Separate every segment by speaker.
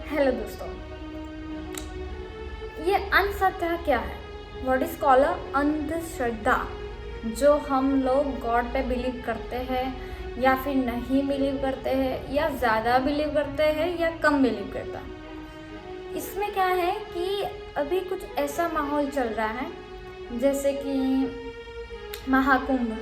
Speaker 1: Hello दोस्तों, ये अंधश्रद्धा क्या है? व्हाट इज कॉल्ड अंधश्रद्धा? जो हम लोग गॉड पे बिलीव करते हैं या फिर नहीं बिलीव करते हैं, या ज़्यादा बिलीव करते हैं या कम बिलीव करता है। इसमें क्या है कि अभी कुछ ऐसा माहौल चल रहा है जैसे कि महाकुंभ।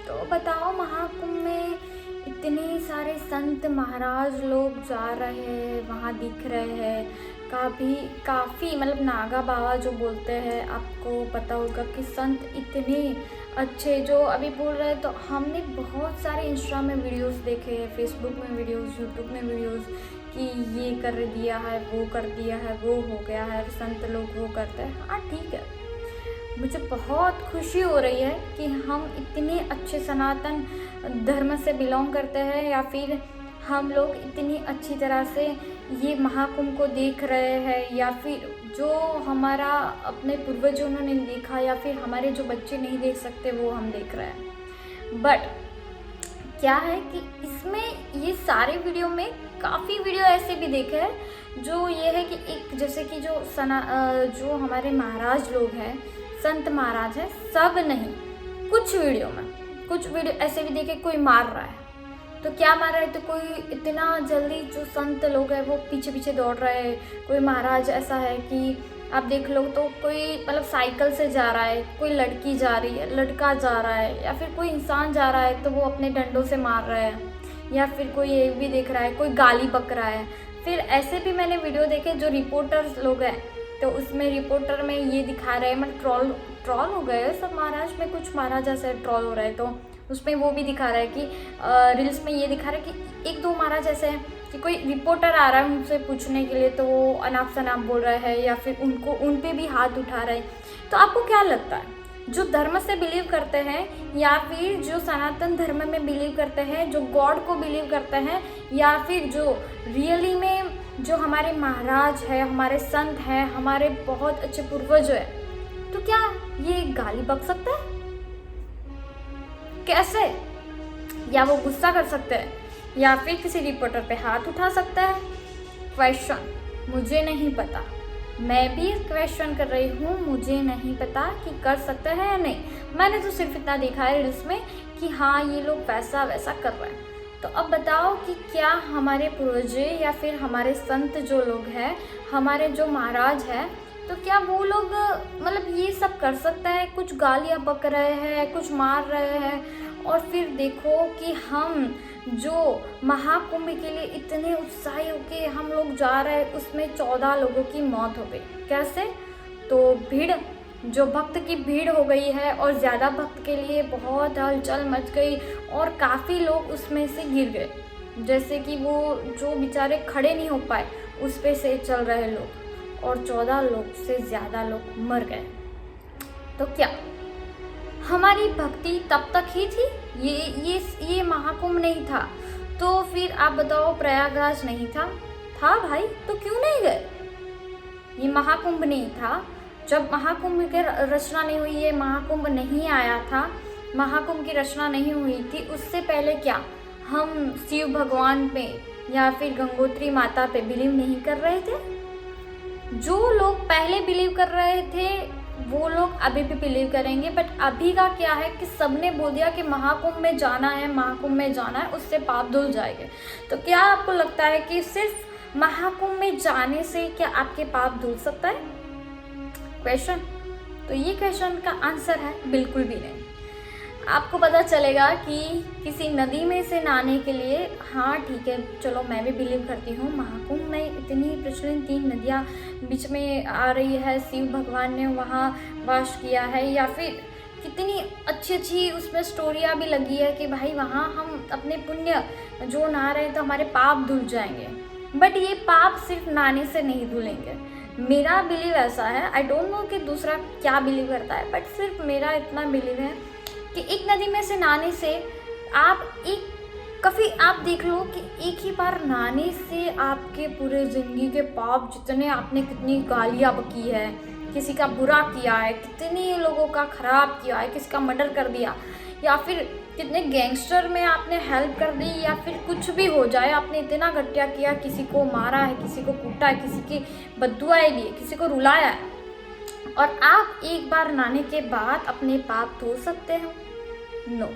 Speaker 1: तो बताओ, महाकुंभ में इतने सारे संत महाराज लोग जा रहे हैं, वहाँ दिख रहे हैं। काफ़ी मतलब नागा बाबा जो बोलते हैं, आपको पता होगा कि संत इतने अच्छे जो अभी बोल रहे हैं। तो हमने बहुत सारे इंस्टा में वीडियोस देखे हैं, फेसबुक में वीडियोस, यूट्यूब में वीडियोस कि ये कर दिया है, वो कर दिया है, वो हो गया है, संत लोग वो करते हैं। हाँ ठीक है, मुझे बहुत खुशी हो रही है कि हम इतने अच्छे सनातन धर्म से बिलोंग करते हैं, या फिर हम लोग इतनी अच्छी तरह से ये महाकुंभ को देख रहे हैं, या फिर जो हमारा अपने पूर्वजों ने देखा, या फिर हमारे जो बच्चे नहीं देख सकते वो हम देख रहे हैं। बट क्या है कि इसमें ये सारे वीडियो में काफ़ी वीडियो ऐसे भी देखे हैं जो ये है कि एक जैसे कि जो हमारे महाराज लोग हैं, संत महाराज है, सब नहीं, कुछ वीडियो ऐसे भी देखे कोई मार रहा है। तो क्या मार रहा है? तो कोई इतना जल्दी जो संत लोग हैं वो पीछे पीछे दौड़ रहे हैं। कोई महाराज ऐसा है कि आप देख लो, तो कोई मतलब साइकिल से जा रहा है, कोई लड़की जा रही है, लड़का जा रहा है, या फिर कोई इंसान जा रहा है तो वो अपने डंडों से मार रहा है, या फिर कोई ये भी देख रहा है, कोई गाली बक रहा है। फिर ऐसे भी मैंने वीडियो देखे जो रिपोर्टर्स लोग हैं, तो उसमें रिपोर्टर में ये दिखा रहे हैं, मतलब ट्रॉल हो गए सब महाराज में, कुछ महाराज ऐसे ट्रॉल हो रहे हैं। तो उसमें वो भी दिखा रहा है कि रील्स में ये दिखा रहा है कि एक दो महाराज ऐसे हैं कि कोई रिपोर्टर आ रहा है उनसे पूछने के लिए, तो वो अनाप शनाप बोल रहे हैं, या फिर उन पे भी हाथ उठा रहे हैं। तो आपको क्या लगता है, जो धर्म से बिलीव करते हैं, या फिर जो सनातन धर्म में बिलीव करते हैं, जो गॉड को बिलीव करते हैं, या फिर जो रियली में जो हमारे महाराज है, हमारे संत हैं, हमारे बहुत अच्छे पूर्वज है, तो क्या ये गाली बक सकते हैं? कैसे? या वो गुस्सा कर सकते हैं, या फिर किसी रिपोर्टर पे हाथ उठा सकता है? क्वेश्चन मुझे नहीं पता, मैं भी क्वेश्चन कर रही हूँ, मुझे नहीं पता कि कर सकते हैं या नहीं। मैंने तो सिर्फ इतना देखा है रील्स में कि हाँ ये लोग वैसा वैसा कर रहे हैं। तो अब बताओ कि क्या हमारे पूर्वज या फिर हमारे संत जो लोग हैं, हमारे जो महाराज हैं, तो क्या वो लोग मतलब ये सब कर सकता है? कुछ गालियाँ बक रहे हैं, कुछ मार रहे हैं, और फिर देखो कि हम जो महाकुंभ के लिए इतने उत्साही होके हम लोग जा रहे हैं, उसमें 14 लोगों की मौत हो गई। कैसे? तो भीड़, जो भक्त की भीड़ हो गई है, और ज़्यादा भक्त के लिए बहुत हलचल मच गई, और काफ़ी लोग उसमें से गिर गए। जैसे कि वो जो बेचारे खड़े नहीं हो पाए, उस पे से चल रहे लोग, और 14 लोग से ज़्यादा लोग मर गए। तो क्या हमारी भक्ति तब तक ही थी? ये महाकुंभ नहीं था तो फिर आप बताओ, प्रयागराज नहीं था भाई, तो क्यों नहीं गए? ये महाकुंभ नहीं था, जब महाकुंभ की रचना नहीं हुई, ये महाकुंभ नहीं आया था, महाकुंभ की रचना नहीं हुई थी, उससे पहले क्या हम शिव भगवान पे या फिर गंगोत्री माता पे बिलीव नहीं कर रहे थे? जो लोग पहले बिलीव कर रहे थे वो लोग अभी भी बिलीव करेंगे। बट अभी का क्या है कि सबने बोल दिया कि महाकुंभ में जाना है, महाकुंभ में जाना है, उससे पाप धुल जाएंगे। तो क्या आपको लगता है कि सिर्फ महाकुंभ में जाने से क्या आपके पाप धुल सकता है? क्वेश्चन। तो ये क्वेश्चन का आंसर है बिल्कुल भी नहीं। आपको पता चलेगा कि किसी नदी में से नहाने के लिए, हाँ ठीक है, चलो मैं भी बिलीव करती हूँ, महाकुंभ में इतनी प्रचलित 3 नदियाँ बीच में आ रही है, शिव भगवान ने वहाँ वास किया है, या फिर कितनी अच्छी उसमें स्टोरियाँ भी लगी है कि भाई वहाँ हम अपने पुण्य जो नहा रहे हैं तो हमारे पाप धुल जाएंगे। बट ये पाप सिर्फ नहाने से नहीं धुलेंगे। मेरा बिलीव ऐसा है, आई डोंट नो कि दूसरा क्या बिलीव करता है, बट सिर्फ मेरा इतना बिलीव है कि एक नदी में से नहाने से आप देख लो कि एक ही बार नहाने से आपके पूरे ज़िंदगी के पाप, जितने आपने कितनी गालियाँ बकी है, किसी का बुरा किया है, कितने लोगों का ख़राब किया है, किसी का मर्डर कर दिया, या फिर कितने गैंगस्टर में आपने हेल्प कर दी, या फिर कुछ भी हो जाए, आपने इतना घटिया किया, किसी को मारा है, किसी को कूटा है, किसी की बद्दुआएं ली, किसी को रुलाया है, और आप एक बार नहाने के बाद अपने पाप धो सकते हो? नो।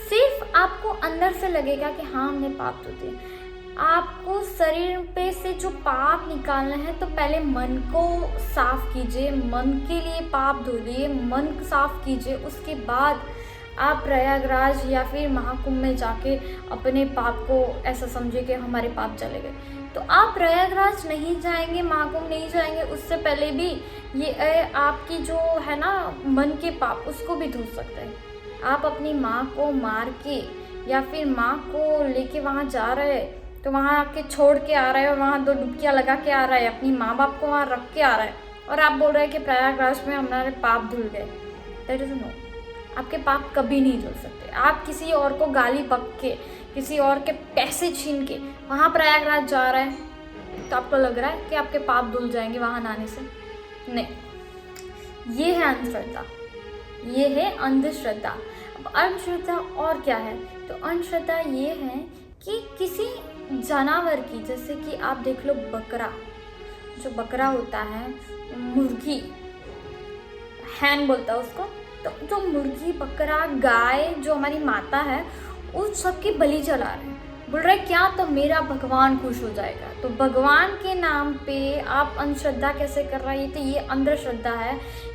Speaker 1: सिर्फ आपको अंदर से लगेगा कि हाँ हमने पाप धो दिए। आपको शरीर पे से जो पाप निकालना है तो पहले मन को साफ कीजिए, मन के लिए पाप धोइए, मन साफ कीजिए, उसके बाद आप प्रयागराज या फिर महाकुंभ में जाके अपने पाप को ऐसा समझिए कि हमारे पाप चले गए। तो आप प्रयागराज नहीं जाएंगे, महाकुंभ नहीं जाएंगे, उससे पहले भी ये आपकी जो है ना मन के पाप, उसको भी धो सकते हैं। आप अपनी माँ को मार के या फिर माँ को लेके वहाँ जा रहे हैं, तो वहाँ आके छोड़ के आ रहा है और वहाँ 2 डुबकियाँ लगा के आ रहा है, अपनी माँ बाप को वहाँ रख के आ रहा है, और आप बोल रहे हैं कि प्रयागराज में हमारे पाप धुल गए। That is no. आपके पाप कभी नहीं धुल सकते। आप किसी और को गाली बक के, किसी और के पैसे छीन के वहाँ प्रयागराज जा रहे हैं, तो आपको लग रहा है कि आपके पाप धुल जाएंगे वहाँ नहाने से? नहीं। ये है अंधश्रद्धा, ये है अंधश्रद्धा। अब अंधश्रद्धा और क्या है? तो अंधश्रद्धा ये है कि किसी जानवर की, जैसे कि आप देख लो बकरा, जो बकरा होता है, मुर्गी, हैन बोलता है उसको, तो जो मुर्गी, बकरा, गाय जो हमारी माता है, उस सब की बलि चला रहे हैं। बोल रहे क्या? तो मेरा भगवान खुश हो जाएगा। तो भगवान के नाम पे आप अंधश्रद्धा कैसे कर रहे हैं? तो ये अंधश्रद्धा है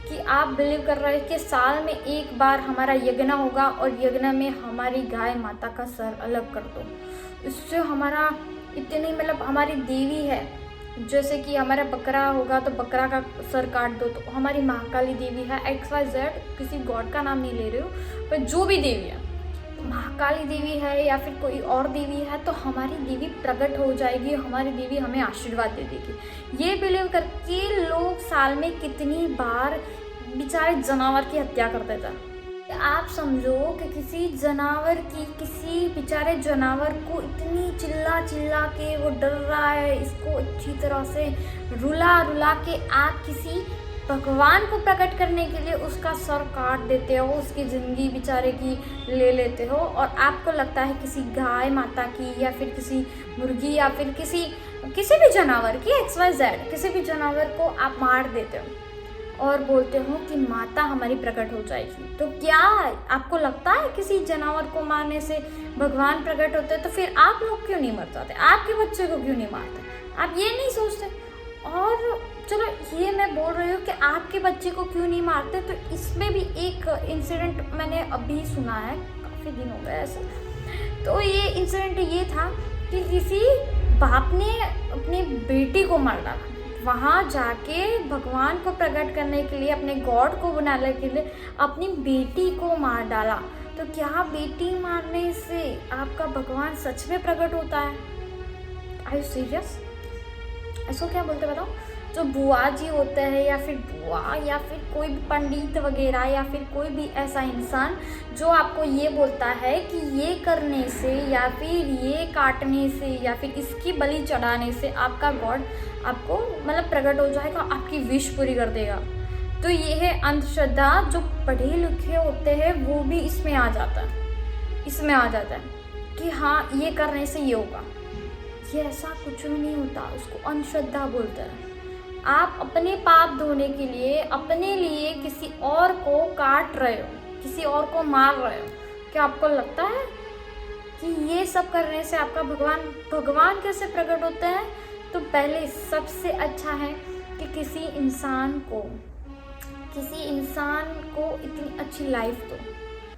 Speaker 1: कि आप बिलीव कर रहे हैं कि साल में एक बार हमारा यज्ञ होगा और यज्ञ में हमारी गाय माता का सर अलग कर दो। इससे हमारा इतनी, मतलब हमारी देवी है, जैसे कि हमारा बकरा होगा तो बकरा का सर काट दो, तो हमारी महाकाली देवी है, XYZ, किसी गॉड का नाम नहीं ले रही हूँ, पर जो भी देवी है, महाकाली देवी है या फिर कोई और देवी है, तो हमारी देवी प्रकट हो जाएगी, हमारी देवी हमें आशीर्वाद दे देगी। ये बिलीव करके लोग साल में कितनी बार बेचारे जानवर की हत्या करते थे। आप समझो कि किसी जानवर की, किसी बेचारे जानवर को इतनी चिल्ला चिल्ला के वो डर रहा है, इसको अच्छी तरह से रुला रुला के आप किसी भगवान को प्रकट करने के लिए उसका सर काट देते हो, उसकी ज़िंदगी बेचारे की ले लेते हो, और आपको लगता है किसी गाय माता की या फिर किसी मुर्गी या फिर किसी भी जानवर की, XYZ, किसी भी जानवर को आप मार देते हो और बोलते हो कि माता हमारी प्रकट हो जाएगी। तो क्या आपको लगता है किसी जानवर को मारने से भगवान प्रकट होते हैं? तो फिर आप लोग क्यों नहीं मर जाते? आपके बच्चे को क्यों नहीं मारते? आप ये नहीं सोचते? और चलो ये मैं बोल रही हूँ कि आपके बच्चे को क्यों नहीं मारते, तो इसमें भी एक इंसिडेंट मैंने अभी सुना है, काफ़ी दिन हो गए ऐसे। तो ये इंसिडेंट ये था कि किसी बाप ने अपनी बेटी को मार डाला, वहाँ जाके भगवान को प्रकट करने के लिए, अपने गॉड को बनाने के लिए अपनी बेटी को मार डाला। तो क्या बेटी मारने से आपका भगवान सच में प्रकट होता है? Are you serious? इसको क्या बोलते बताओ? जो बुआ जी होते हैं या फिर बुआ या फिर कोई भी पंडित वगैरह या फिर कोई भी ऐसा इंसान जो आपको ये बोलता है कि ये करने से या फिर ये काटने से या फिर इसकी बलि चढ़ाने से आपका गॉड आपको मतलब प्रकट हो जाएगा, आपकी विश पूरी कर देगा। तो ये है अंधश्रद्धा। जो पढ़े लिखे होते हैं वो भी इसमें आ जाता है कि हाँ ये करने से ये होगा। ये ऐसा कुछ भी नहीं होता, उसको अंधश्रद्धा बोलते हैं। आप अपने पाप धोने के लिए अपने लिए किसी और को काट रहे हो, किसी और को मार रहे हो। क्या आपको लगता है कि ये सब करने से आपका भगवान कैसे प्रकट होते हैं? तो पहले सबसे अच्छा है कि किसी इंसान को इतनी अच्छी लाइफ दो,